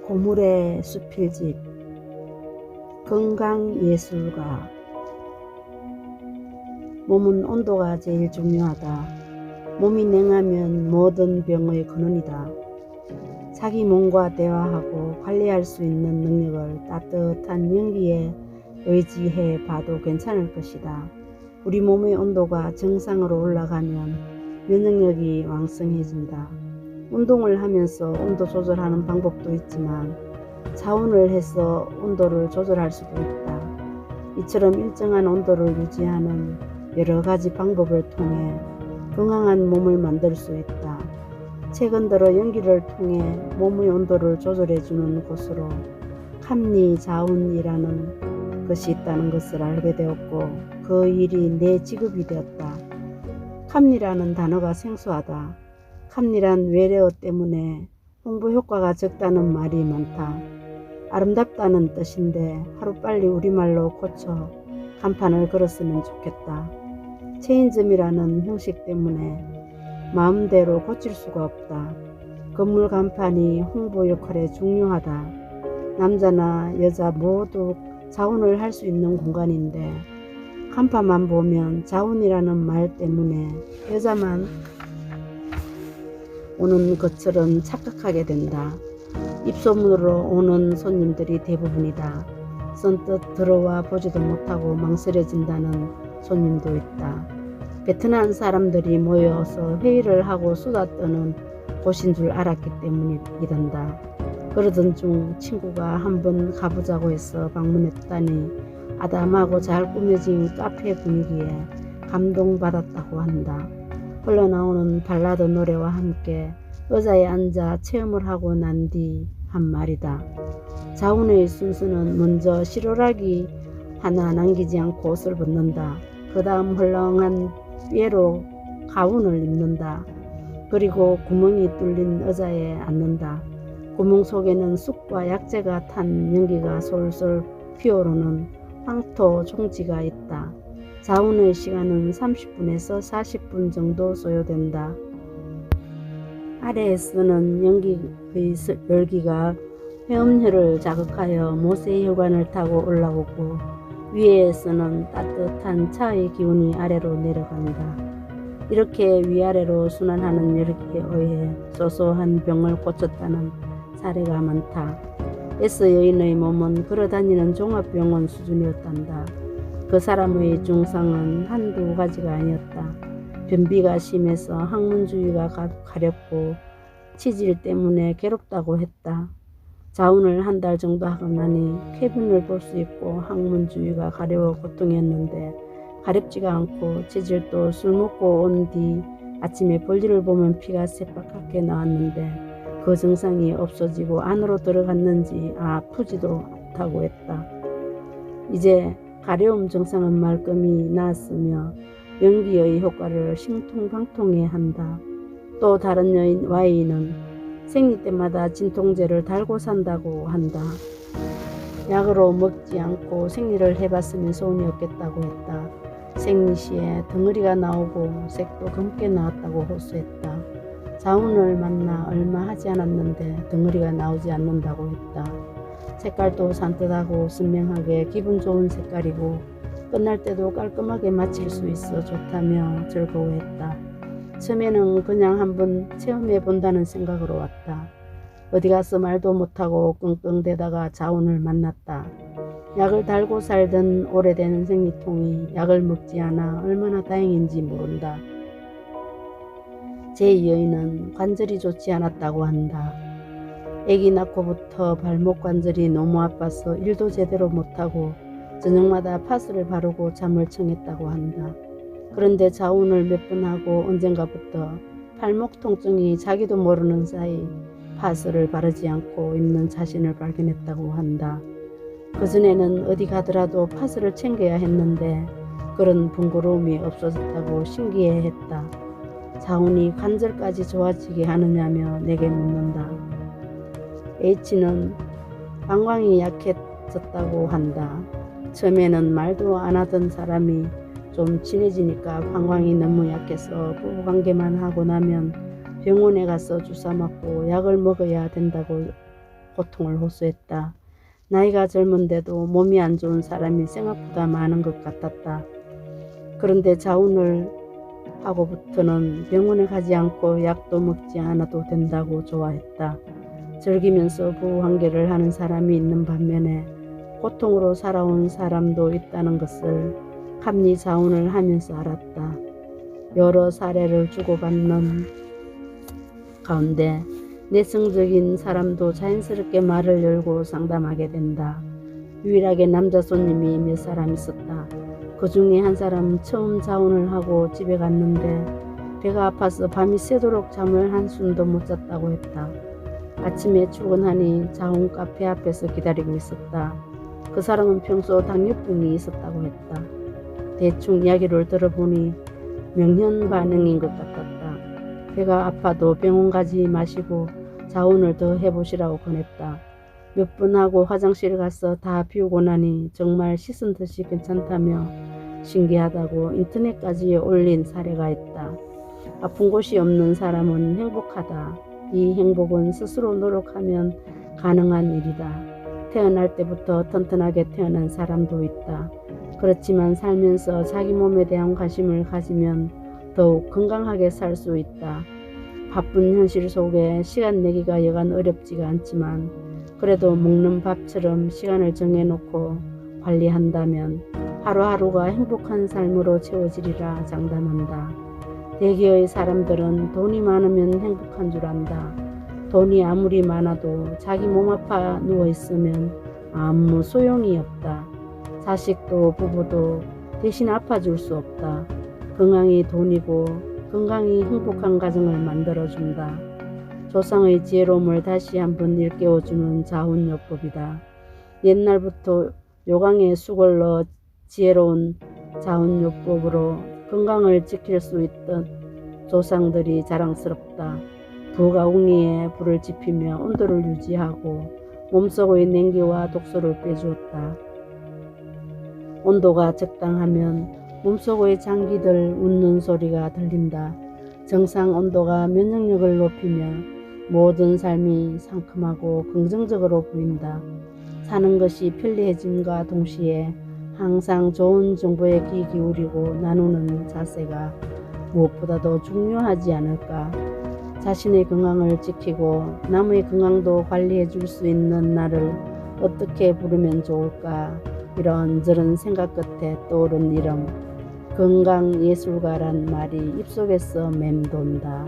고물의 수필집 건강예술가. 몸은 온도가 제일 중요하다. 몸이 냉하면 모든 병의 근원이다. 자기 몸과 대화하고 관리할 수 있는 능력을 따뜻한 연기에 의지해 봐도 괜찮을 것이다. 우리 몸의 온도가 정상으로 올라가면 면역력이 왕성해진다. 운동을 하면서 온도 조절하는 방법도 있지만 자운을 해서 온도를 조절할 수도 있다. 이처럼 일정한 온도를 유지하는 여러 가지 방법을 통해 건강한 몸을 만들 수 있다. 최근 들어 연기를 통해 몸의 온도를 조절해주는 곳으로 캄리자운이라는 것이 있다는 것을 알게 되었고 그 일이 내 직업이 되었다. 캄리라는 단어가 생소하다. 캄리란 외래어 때문에 홍보 효과가 적다는 말이 많다. 아름답다는 뜻인데 하루빨리 우리말로 고쳐 간판을 걸었으면 좋겠다. 체인점이라는 형식 때문에 마음대로 고칠 수가 없다. 건물 간판이 홍보 역할에 중요하다. 남자나 여자 모두 자운을 할 수 있는 공간인데 간판만 보면 자운이라는 말 때문에 여자만 오는 것처럼 착각하게 된다. 입소문으로 오는 손님들이 대부분이다. 선뜻 들어와 보지도 못하고 망설여진다는 손님도 있다. 베트남 사람들이 모여서 회의를 하고 수다 떠는 곳인 줄 알았기 때문이란다. 그러던 중 친구가 한번 가보자고 해서 방문했다니 아담하고 잘 꾸며진 카페 분위기에 감동받았다고 한다. 흘러나오는 발라드 노래와 함께 의자에 앉아 체험을 하고 난 뒤 한 말이다. 자운의 순서는 먼저 실오라기 하나 남기지 않고 옷을 벗는다. 그 다음 헐렁한 삐에로 가운을 입는다. 그리고 구멍이 뚫린 의자에 앉는다. 구멍 속에는 쑥과 약재가 탄 연기가 솔솔 피어오르는 황토 종지가 있다. 자운의 시간은 30분에서 40분 정도 소요된다. 아래에서는 연기의 열기가 회음혈을 자극하여 모세 혈관을 타고 올라오고 위에서는 따뜻한 차의 기운이 아래로 내려간다. 이렇게 위아래로 순환하는 열기에 의해 소소한 병을 고쳤다는 사례가 많다. 에스 여인의 몸은 걸어다니는 종합병원 수준이었단다. 그 사람의 증상은 한두 가지가 아니었다. 변비가 심해서 항문주위가 가렵고 치질 때문에 괴롭다고 했다. 자운을 한 달 정도 하고 나니 쾌변을 볼 수 있고 항문주위가 가려워 고통이었는데 가렵지가 않고 치질도 술 먹고 온 뒤 아침에 볼일을 보면 피가 새빨갛게 나왔는데 그 증상이 없어지고 안으로 들어갔는지 아프지도 않다고 했다. 이제 가려움 증상은 말끔히 나았으며 연기의 효과를 신통방통해 한다. 또 다른 여인 Y는 생리 때마다 진통제를 달고 산다고 한다. 약으로 먹지 않고 생리를 해봤으면 소원이 없겠다고 했다. 생리 시에 덩어리가 나오고 색도 검게 나왔다고 호소했다. 자운을 만나 얼마 하지 않았는데 덩어리가 나오지 않는다고 했다. 색깔도 산뜻하고 선명하게 기분 좋은 색깔이고 끝날 때도 깔끔하게 마칠 수 있어 좋다며 즐거워했다. 처음에는 그냥 한번 체험해 본다는 생각으로 왔다. 어디 가서 말도 못하고 끙끙대다가 자운을 만났다. 약을 달고 살던 오래된 생리통이 약을 먹지 않아 얼마나 다행인지 모른다. 제 여인은 관절이 좋지 않았다고 한다. 아기 낳고부터 발목 관절이 너무 아파서 일도 제대로 못하고 저녁마다 파스를 바르고 잠을 청했다고 한다. 그런데 자운을 몇 번 하고 언젠가부터 발목 통증이 자기도 모르는 사이 파스를 바르지 않고 있는 자신을 발견했다고 한다. 그전에는 어디 가더라도 파스를 챙겨야 했는데 그런 번거로움이 없어졌다고 신기해했다. 자운이 관절까지 좋아지게 하느냐며 내게 묻는다. H는 방광이 약해졌다고 한다. 처음에는 말도 안 하던 사람이 좀 친해지니까 방광이 너무 약해서 부부관계만 하고 나면 병원에 가서 주사 맞고 약을 먹어야 된다고 고통을 호소했다. 나이가 젊은데도 몸이 안 좋은 사람이 생각보다 많은 것 같았다. 그런데 자운을 하고부터는 병원에 가지 않고 약도 먹지 않아도 된다고 좋아했다. 즐기면서 부부관계를 하는 사람이 있는 반면에 고통으로 살아온 사람도 있다는 것을 감리 자운을 하면서 알았다. 여러 사례를 주고받는 가운데 내성적인 사람도 자연스럽게 말을 열고 상담하게 된다. 유일하게 남자 손님이 몇 사람 있었다. 그 중에 한 사람은 처음 자운을 하고 집에 갔는데 배가 아파서 밤이 새도록 잠을 한숨도 못 잤다고 했다. 아침에 출근하니 자운 카페 앞에서 기다리고 있었다. 그 사람은 평소 당뇨병이 있었다고 했다. 대충 이야기를 들어보니 명현 반응인 것 같았다. 배가 아파도 병원 가지 마시고 자운을 더 해보시라고 권했다. 몇 번 하고 화장실 가서 다 비우고 나니 정말 씻은 듯이 괜찮다며 신기하다고 인터넷까지 올린 사례가 있다. 아픈 곳이 없는 사람은 행복하다. 이 행복은 스스로 노력하면 가능한 일이다. 태어날 때부터 튼튼하게 태어난 사람도 있다. 그렇지만 살면서 자기 몸에 대한 관심을 가지면 더욱 건강하게 살 수 있다. 바쁜 현실 속에 시간 내기가 여간 어렵지가 않지만 그래도 먹는 밥처럼 시간을 정해놓고 관리한다면 하루하루가 행복한 삶으로 채워지리라 장담한다. 대개의 사람들은 돈이 많으면 행복한 줄 안다. 돈이 아무리 많아도 자기 몸 아파 누워있으면 아무 소용이 없다. 자식도 부부도 대신 아파줄 수 없다. 건강이 돈이고 건강이 행복한 가정을 만들어준다. 조상의 지혜로움을 다시 한번 일깨워주는 자운요법이다. 옛날부터 요강에 수걸로 지혜로운 자운요법으로 건강을 지킬 수 있던 조상들이 자랑스럽다. 부가웅이에 불을 지피며 온도를 유지하고 몸속의 냉기와 독소를 빼주었다. 온도가 적당하면 몸속의 장기들 웃는 소리가 들린다. 정상 온도가 면역력을 높이며 모든 삶이 상큼하고 긍정적으로 보인다. 사는 것이 편리해짐과 동시에 항상 좋은 정보에 귀 기울이고 나누는 자세가 무엇보다도 중요하지 않을까. 자신의 건강을 지키고 남의 건강도 관리해 줄 수 있는 나를 어떻게 부르면 좋을까. 이런저런 생각 끝에 떠오른 이름 건강예술가란 말이 입속에서 맴돈다.